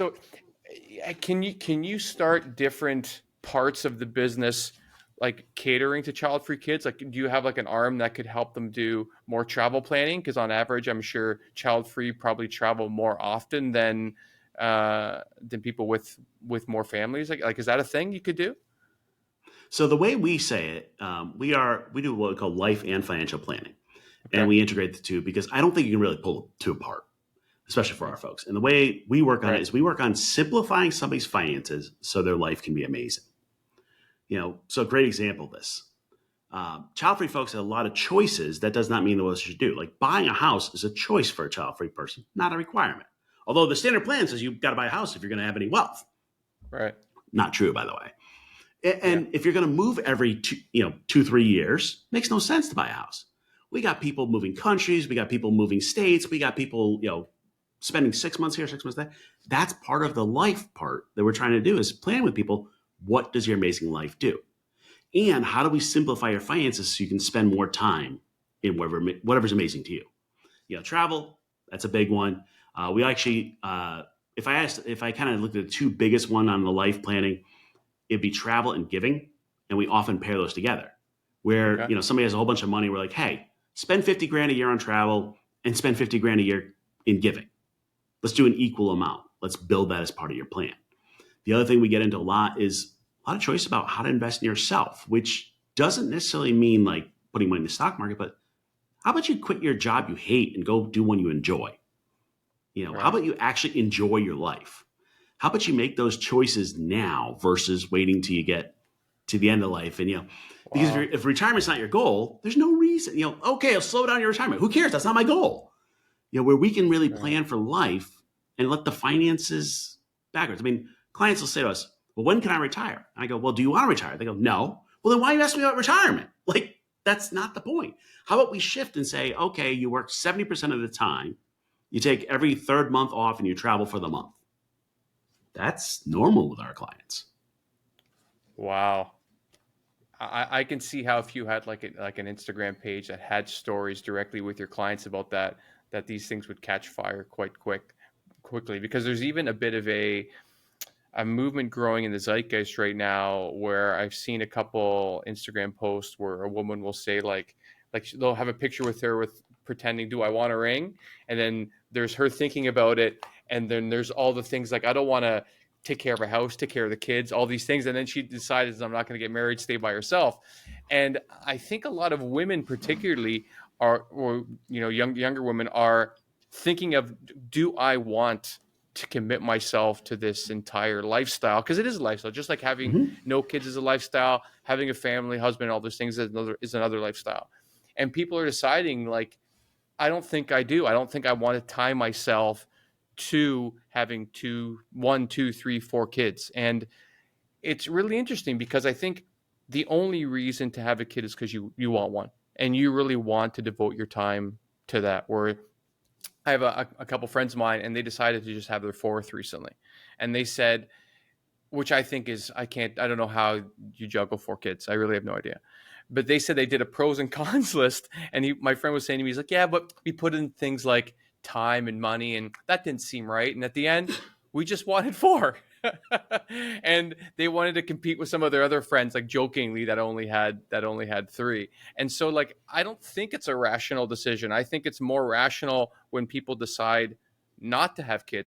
So can you start different parts of the business, like catering to child-free kids? Like, do you have like an arm that could help them do more travel planning? Because on average, I'm sure child-free probably travel more often than people with more families. Like is that a thing you could do? So the way we say it, we do what we call life and financial planning, and Okay. we integrate the two because I don't think you can really pull the two apart, especially for Mhm. our folks. And the way we work on it Right. is we work on simplifying somebody's finances so their life can be amazing. So a great example of this. Child-free folks have a lot of choices. That does not mean what you should do. Like buying a house is a choice for a child-free person, not a requirement. Although the standard plan says you've got to buy a house if you're going to have any wealth. Right. Not true, by the way. Yeah. And if you're going to move every 2, 3 years, makes no sense to buy a house. We got people moving countries. We got people moving states. We got people, spending 6 months here, 6 months there. That's part of the life part that we're trying to do is plan with people. What does your amazing life do? And how do we simplify your finances so you can spend more time in whatever's amazing to you? Travel, that's a big one. We actually, if I kind of looked at the two biggest one on the life planning, it'd be travel and giving, and we often pair those together. Where Okay. somebody has a whole bunch of money, we're like, hey, spend 50 grand a year on travel and spend 50 grand a year in giving. Let's do an equal amount. Let's build that as part of your plan. The other thing we get into a lot is a lot of choice about how to invest in yourself, which doesn't necessarily mean like putting money in the stock market, but how about you quit your job you hate and go do one you enjoy? How Right. about you actually enjoy your life? How about you make those choices now versus waiting till you get to the end of life? And because Wow. if retirement's not your goal, there's no reason. Okay, I'll slow down your retirement. Who cares? That's not my goal. Where we can really Right. plan for life and let the finances backwards. I mean, clients will say to us, "Well, when can I retire?" And I go, "Well, do you want to retire?" They go, "No." Well, then why are you asking me about retirement? Like that's not the point. How about we shift and say, "Okay, you work 70% of the time. You take every third month off and you travel for the month." That's normal with our clients. Wow. I can see how if you had like an Instagram page that had stories directly with your clients about that these things would catch fire quite quickly, because there's even a bit of a movement growing in the zeitgeist right now where I've seen a couple Instagram posts where a woman will say like they'll have a picture with her with pretending, do I want a ring? And then there's her thinking about it, and then there's all the things like, I don't want to take care of a house, take care of the kids, all these things, and then she decides, I'm not going to get married, stay by herself. And I think a lot of women particularly are, or younger women are thinking of, do I want to commit myself to this entire lifestyle? Because it is a lifestyle, just like having Mm-hmm. no kids is a lifestyle, having a family, husband, all those things is another lifestyle. And people are deciding like, I don't think I do. I don't think I want to tie myself to having one, two, three, four kids. And it's really interesting because I think the only reason to have a kid is because you want one and you really want to devote your time to that. Where I have a couple friends of mine and they decided to just have their fourth recently. And they said, which I think is, I don't know how you juggle four kids. I really have no idea. But they said they did a pros and cons list. And my friend was saying to me, he's like, yeah, but we put in things like time and money, and that didn't seem right. And at the end, we just wanted four. And they wanted to compete with some of their other friends, like jokingly, that only had three. And so like, I don't think it's a rational decision. I think it's more rational when people decide not to have kids